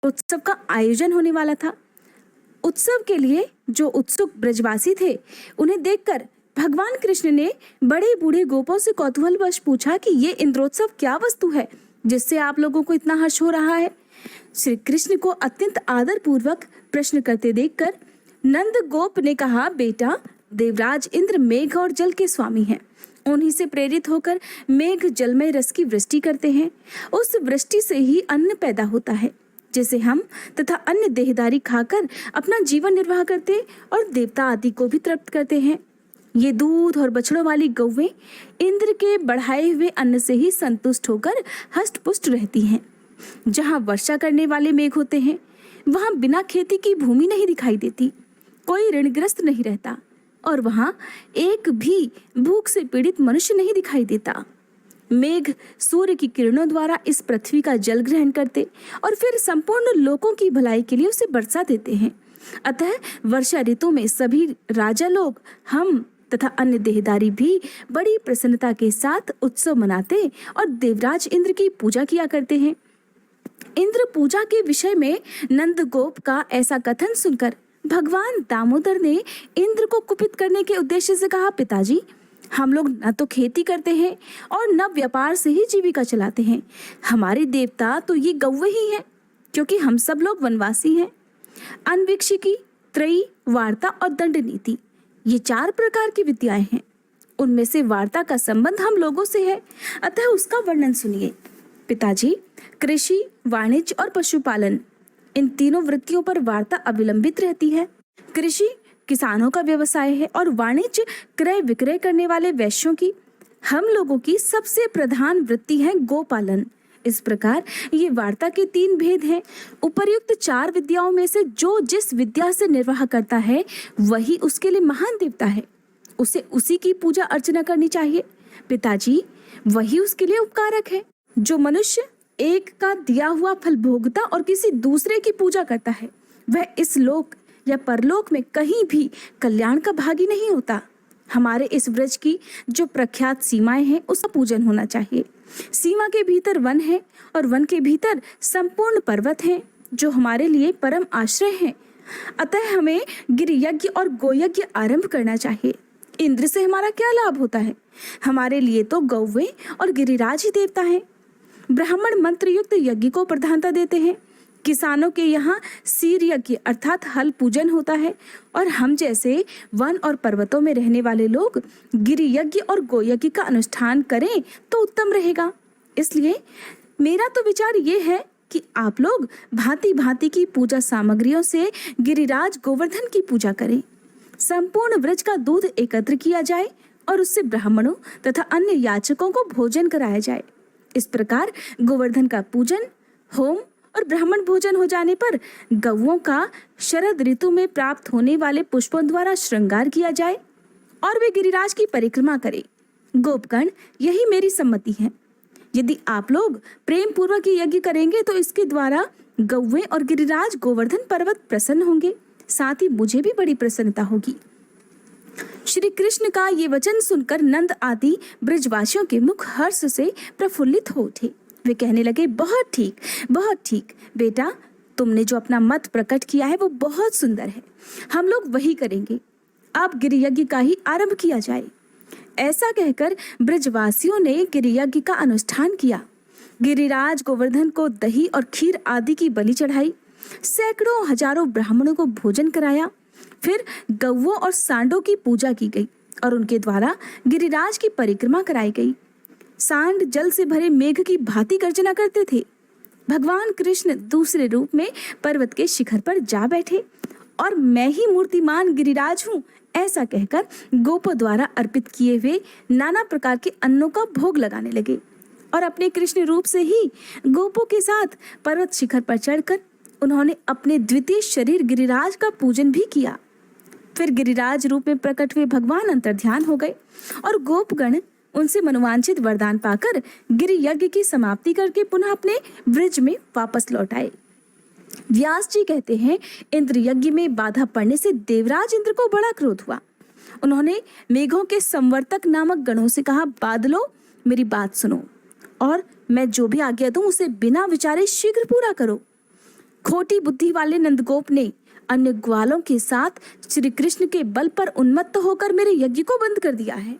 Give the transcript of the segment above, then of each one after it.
उत्सव का आयोजन होने वाला था। उत्सव के लिए जो उत्सुक ब्रजवासी थे, उन्हें देखकर भगवान कृष्ण ने बड़े बूढ़े गोपों से कौतूहलवश पूछा कि ये इंद्रोत्सव क्या वस्तु है जिससे आप लोगों को इतना हर्ष हो रहा है। श्री कृष्ण को अत्यंत आदर पूर्वक प्रश्न करते देखकर नंद गोप ने कहा, बेटा, देवराज इंद्र मेघ और जल के स्वामी हैं। उन्हीं से प्रेरित होकर मेघ जलमय रस की वृष्टि करते हैं। उस वृष्टि से ही अन्न पैदा होता है, जिसे हम तथा अन्य देहधारी खाकर अपना जीवन निर्वाह करते और देवता आदि को भी तृप्त करते हैं। ये दूध और बछड़ों वाली गौवें इंद्र के बढ़ाए हुए अन्न से ही संतुष्ट होकर हष्ट पुष्ट रहती हैं। जहाँ वर्षा करने वाले मेघ होते हैं, वहाँ बिना खेती की भूमि नहीं दिखाई देती, कोई ऋणग्रस्त नहीं रहता और वहाँ एक भी भूख से पीड़ित मनुष्य नहीं दिखाई देता। मेघ सूर्य की किरणों द्वारा इस पृथ्वी का जल ग्रहण करते और फिर संपूर्ण लोगों की भलाई के लिए उसे बरसा देते हैं। अतः वर्षा ऋतु में सभी राजा लोग, हम तथा अन्य देहदारी भी बड़ी प्रसन्नता के साथ उत्सव मनाते और देवराज इंद्र की पूजा किया करते हैं। इंद्र पूजा के विषय में नंद गोप का ऐसा कथन सुनकर भगवान दामोदर ने इंद्र को कुपित करने के उद्देश्य से कहा, पिताजी, हम लोग न तो खेती करते हैं और न व्यापार से ही जीविका चलाते हैं। हमारे देवता तो ये गौवे ही हैं, क्योंकि हम सब लोग वनवासी हैं। अन्वीक्षिकी, त्रयी, वार्ता और दंड नीति, ये 4 प्रकार की विद्याएं हैं। उनमें से वार्ता का संबंध हम लोगों से है, अतः उसका वर्णन सुनिए। पिताजी, कृषि, वाणिज्य और पशुपालन, इन तीनों वृत्तियों पर वार्ता अविलंबित रहती है। कृषि किसानों का व्यवसाय है और वाणिज्य क्रय विक्रय करने वाले वैश्यों की। हम लोगों की सबसे प्रधान वृत्ति है गोपालन। इस प्रकार ये वार्ता के 3 भेद हैं। उपर्युक्त 4 विद्याओं में से जो जिस विद्या से निर्वाह करता है, वही उसके लिए महान देवता है। उसे उसी की पूजा अर्चना करनी चाहिए। पिताजी, वही उसके लिए उपकारक है। जो मनुष्य एक का दिया हुआ फल भोगता और किसी दूसरे की पूजा करता है, वह इस लोक या परलोक में कहीं भी कल्याण का भागी नहीं होता। हमारे इस व्रज की जो प्रख्यात सीमाएं हैं, उसका पूजन होना चाहिए। सीमा के भीतर वन है और वन के भीतर संपूर्ण पर्वत हैं, जो हमारे लिए परम आश्रय हैं। अतः हमें गिरि यज्ञ और गोयज्ञ आरंभ करना चाहिए। इंद्र से हमारा क्या लाभ होता है? हमारे लिए तो गौवे और गिरिराज ही देवता हैं। ब्राह्मण मंत्र युक्त यज्ञ को प्रधानता देते हैं। किसानों के यहाँ सीर यज्ञ अर्थात हल पूजन होता है और हम जैसे वन और पर्वतों में रहने वाले लोग गिरि यज्ञ और गोयज्ञ का अनुष्ठान करें तो उत्तम रहेगा। इसलिए मेरा तो विचार ये है कि आप लोग भांति भांति की पूजा सामग्रियों से गिरिराज गोवर्धन की पूजा करें। संपूर्ण व्रज का दूध एकत्र किया जाए और उससे ब्राह्मणों तथा अन्य याचकों को भोजन कराया जाए। इस प्रकार गोवर्धन का पूजन, होम और ब्राह्मण भोजन हो जाने पर गौओं का शरद ऋतु में प्राप्त होने वाले पुष्पों द्वारा श्रृंगार किया जाए और वे गिरिराज की परिक्रमा करें। गोपगण, यही मेरी सम्मति है। यदि आप लोग प्रेम पूर्वक ये यज्ञ करेंगे तो इसके द्वारा गौवें और गिरिराज गोवर्धन पर्वत प्रसन्न होंगे, साथ ही मुझे भी बड़ी प्रसन्नता होगी। श्री कृष्ण का ये वचन सुनकर नंद आदि ब्रजवासियों के मुख हर्ष से प्रफुल्लित हो उठे। वे कहने लगे, बहुत ठीक बेटा, तुमने जो अपना मत प्रकट किया है वो बहुत सुंदर है। हम लोग वही करेंगे। अब गिरि यज्ञ का ही आरंभ किया जाए। ऐसा कहकर ब्रजवासियों ने गिरि यज्ञ का अनुष्ठान किया। गिरिराज गोवर्धन को दही और खीर आदि की बलि चढ़ाई। सैकड़ों हजारों ब्राह्मणों को भोजन कराया। फिर गौवों और सांडों की पूजा की गई और उनके द्वारा गिरिराज की परिक्रमा कराई गई। सांड जल से भरे मेघ की भांति गर्जना करते थे। भगवान कृष्ण दूसरे रूप में पर्वत के शिखर पर जा बैठे और मैं ही मूर्तिमान गिरिराज हूँ, ऐसा कहकर गोपों द्वारा अर्पित किए हुए नाना प्रकार के अन्नों का भोग लगाने लगे और अपने कृष्ण रूप से ही गोपों के साथ पर्वत शिखर पर चढ़कर उन्होंने अपने द्वितीय शरीर गिरिराज का पूजन भी किया। फिर गिरिराज रूप में प्रकट हुए भगवान अंतर्ध्यान हो गए और गोपगण उनसे मनोवांछित वरदान पाकर गिरि यज्ञ की समाप्ति करके पुनः अपने व्रज में वापस लौट आए। व्यास जी कहते हैं, इंद्र यज्ञ में बाधा पड़ने से देवराज इंद्र को बड़ा क्रोध हुआ। उन्होंने मेघों के संवर्तक नामक गणों से कहा, बादलों, मेरी बात सुनो और मैं जो भी आज्ञा दूं उसे बिना विचारे शीघ्र पूरा करो। खोटी बुद्धि वाले नंदगोप ने अन्य ग्वालों के साथ श्री कृष्ण के बल पर उन्मत्त होकर मेरे यज्ञ को बंद कर दिया है।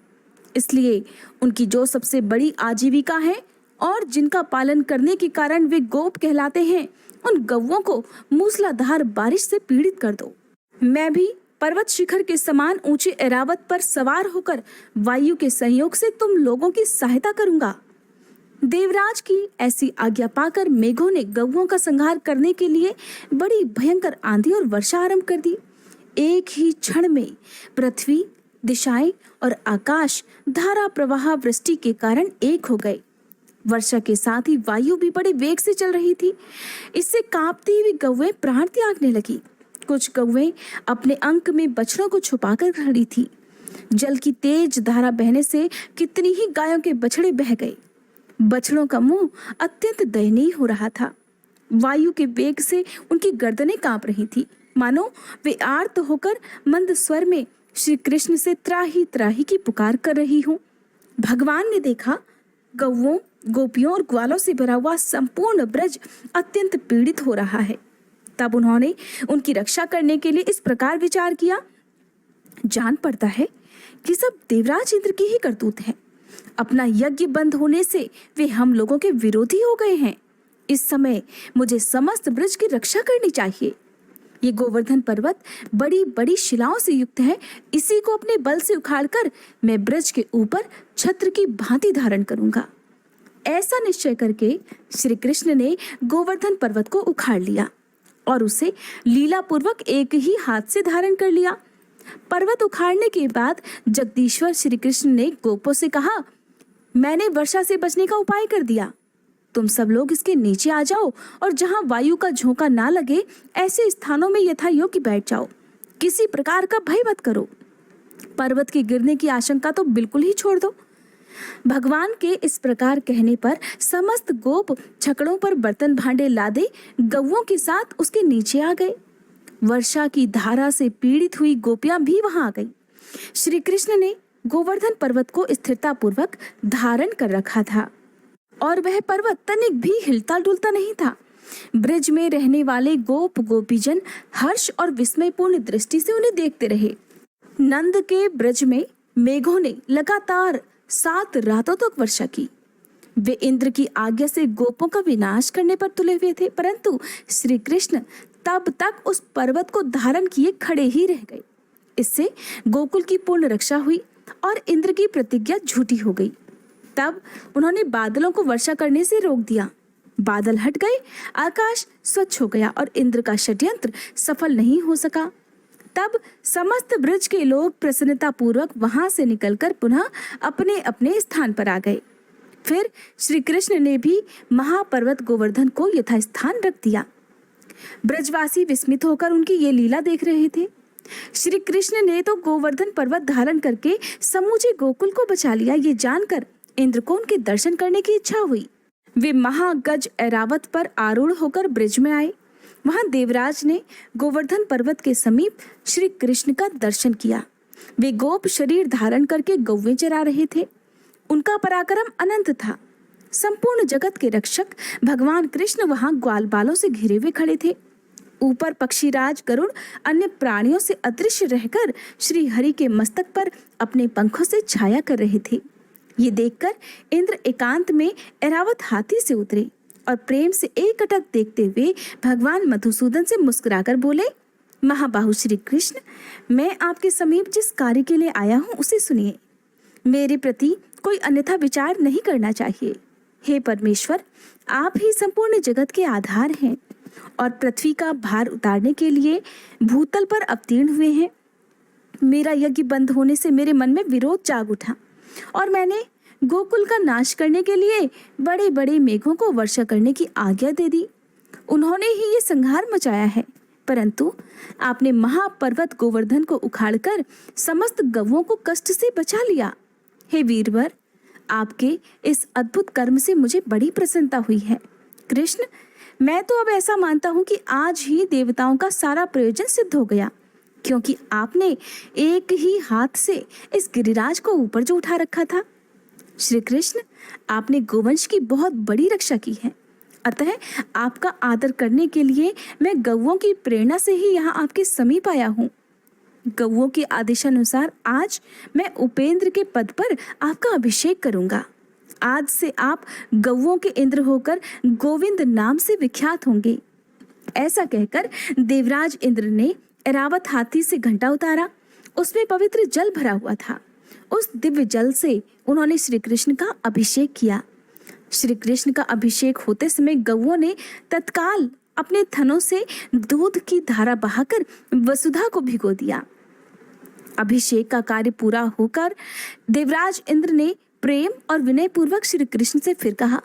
इसलिए उनकी जो सबसे बड़ी आजीविका है और जिनका पालन करने के कारण वे गोप कहलाते हैं, उन गौओं को मूसलाधार बारिश से पीड़ित कर दो। मैं भी पर्वत शिखर के समान ऊंचे ऐरावत पर सवार होकर वायु के सहयोग से तुम लोगों की सहायता करूंगा। देवराज की ऐसी आज्ञा पाकर मेघों ने गौओं का संहार करने के लिए बड़ी भयंकर आंधी और वर्षा आरंभ कर दी। एक ही क्षण में पृथ्वी, दिशाएं और आकाश धारा प्रवाह वृष्टि के कारण एक हो गए। वर्षा के साथ ही वायु भी बड़े वेग से चल रही थी। इससे कांपती हुई गौएं प्राण त्यागने लगी। कुछ गौएं अपने अंक में बछड़ों को छुपाकर खड़ी थी। जल की तेज धारा बहने से कितनी ही गायों के बछड़े बह गए। बछड़ों का मुंह अत्यंत दयनीय हो रहा था। वायु के वेग से उनकी गर्दनें कांप रही थी, मानो वे आर्त होकर मंद स्वर में श्री कृष्ण से त्राही त्राही की पुकार कर रही हूँ। भगवान ने देखा गौओं, गोपियों और ग्वालों से भरा हुआ संपूर्ण ब्रज अत्यंत पीड़ित हो रहा है। तब उन्होंने उनकी रक्षा करने के लिए इस प्रकार विचार किया, जान पड़ता है कि सब देवराज इंद्र की ही करतूत है। अपना यज्ञ बंद होने से वे हम लोगों के विरोधी हो गए हैं। इस समय मुझे समस्त ब्रज की रक्षा करनी चाहिए। ये गोवर्धन पर्वत बड़ी बड़ी शिलाओं से युक्त है। इसी को अपने बल से उखाड़कर मैं ब्रज के ऊपर छत्र की भांति धारण करूंगा। ऐसा निश्चय करके श्री कृष्ण ने गोवर्धन पर्वत को उखाड़ लिया और उसे लीला पूर्वक एक ही हाथ से धारण कर लिया। पर्वत उखाड़ने के बाद जगदीश्वर श्री कृष्ण ने गोपों से कहा, मैंने वर्षा से बचने का उपाय कर दिया। तुम सब लोग इसके नीचे आ जाओ और जहां वायु का झोंका ना लगे ऐसे स्थानों में यथा योग्य बैठ जाओ। किसी प्रकार का भय मत करो। पर्वत के गिरने की आशंका तो बिल्कुल ही छोड़ दो। भगवान के इस प्रकार कहने पर समस्त गोप छकड़ों पर बर्तन भांडे लादे गौओं के साथ उसके नीचे आ गए। वर्षा की धारा से पीड़ित हुई गोपियां भी वहां आ गई। श्री कृष्ण ने गोवर्धन पर्वत को स्थिरता पूर्वक धारण कर रखा था और वह पर्वत तनिक भी हिलता डुलता नहीं था। ब्रज में रहने वाले गोप गोपीजन हर्ष और विस्मयपूर्ण दृष्टि से उन्हें देखते रहे। नंद के ब्रज में मेघों ने लगातार 7 रातों तक वर्षा की। वे इंद्र की आज्ञा से गोपों का विनाश करने पर तुले हुए थे, परंतु श्री कृष्ण तब तक उस पर्वत को धारण किए खड़े ही रह गए। इससे गोकुल की पूर्ण रक्षा हुई और इंद्र की प्रतिज्ञा झूठी हो गई। तब उन्होंने बादलों को वर्षा करने से रोक दिया। बादल हट गए, आकाश स्वच्छ हो गया और इंद्र का षड्यंत्र सफल नहीं हो सका। तब समस्त ब्रज के लोग प्रसन्नता पूर्वक वहां से निकलकर पुनः अपने अपने स्थान पर आ गए। फिर श्री कृष्ण ने भी महापर्वत गोवर्धन को यथास्थान रख दिया। ब्रजवासी विस्मित होकर उनकी ये लीला देख रहे थे। श्री कृष्ण ने तो गोवर्धन पर्वत धारण करके समूचे गोकुल को बचा लिया। ये जानकर इंद्र को उनके दर्शन करने की इच्छा हुई। वे महागज ऐरावत पर आरूढ़ होकर ब्रज में आए। वहां देवराज ने गोवर्धन पर्वत के समीप श्री कृष्ण का दर्शन किया। वे गोप शरीर धारण करके गौवें चरा रहे थे। उनका पराक्रम अनंत था। संपूर्ण जगत के रक्षक भगवान कृष्ण वहां ग्वाल बालों से घिरे हुए खड़े थे। ऊपर पक्षीराज गरुड़ अन्य प्राणियों से अदृश्य रहकर श्री हरि के मस्तक पर अपने पंखों से छाया कर रहे थे। ये देखकर इंद्र एकांत में ऐरावत हाथी से उतरे और प्रेम से एकटक देखते हुए भगवान मधुसूदन से मुस्कुराकर बोले, महाबाहु श्री कृष्ण, मैं आपके समीप जिस कार्य के लिए आया हूँ उसे सुनिए। मेरे प्रति कोई अन्यथा विचार नहीं करना चाहिए। हे परमेश्वर, आप ही संपूर्ण जगत के आधार हैं और पृथ्वी का भार उतारने के लिए भूतल पर अवतीर्ण हुए हैं। मेरा यज्ञ बंद होने से मेरे मन में विरोध जाग उठा और मैंने गोकुल का नाश करने के लिए बड़े बड़े मेघों को वर्षा करने की आज्ञा दे दी। उन्होंने ही ये संहार मचाया है, परंतु आपने महापर्वत गोवर्धन को उखाड़कर समस्त गवों को कष्ट से बचा लिया। हे वीरवर, आपके इस अद्भुत कर्म से मुझे बड़ी प्रसन्नता हुई है। कृष्ण, मैं तो अब ऐसा मानता हूँ कि आज ही देवताओं का सारा प्रयोजन सिद्ध हो गया, क्योंकि आपने एक ही हाथ से इस गिरिराज को ऊपर जो उठा रखा था। श्री कृष्ण, आपने गोवंश की बहुत बड़ी रक्षा की है। अतः आपका आदर करने के लिए मैं गौओं की प्रेरणा से ही यहाँ आपके समीप आया हूँ। गौओं के आदेशानुसार आज मैं उपेंद्र के पद पर आपका अभिषेक करूंगा। आज से आप गौओं के इंद्र होकर गोविंद नाम से विख्यात होंगे। ऐसा कहकर देवराज इंद्र ने ऐरावत हाथी से घंटा उतारा। उसमें पवित्र जल भरा हुआ था। उस दिव्य जल से उन्होंने श्री कृष्ण का अभिषेक किया। श्री कृष्ण का अभिषेक होते समय गौओं ने तत्काल अपने थनों से दूध की धारा बहाकर वसुधा को भिगो दिया। अभिषेक का कार्य पूरा होकर देवराज इंद्र ने प्रेम और विनय पूर्वक श्री कृष्ण से फिर कहा,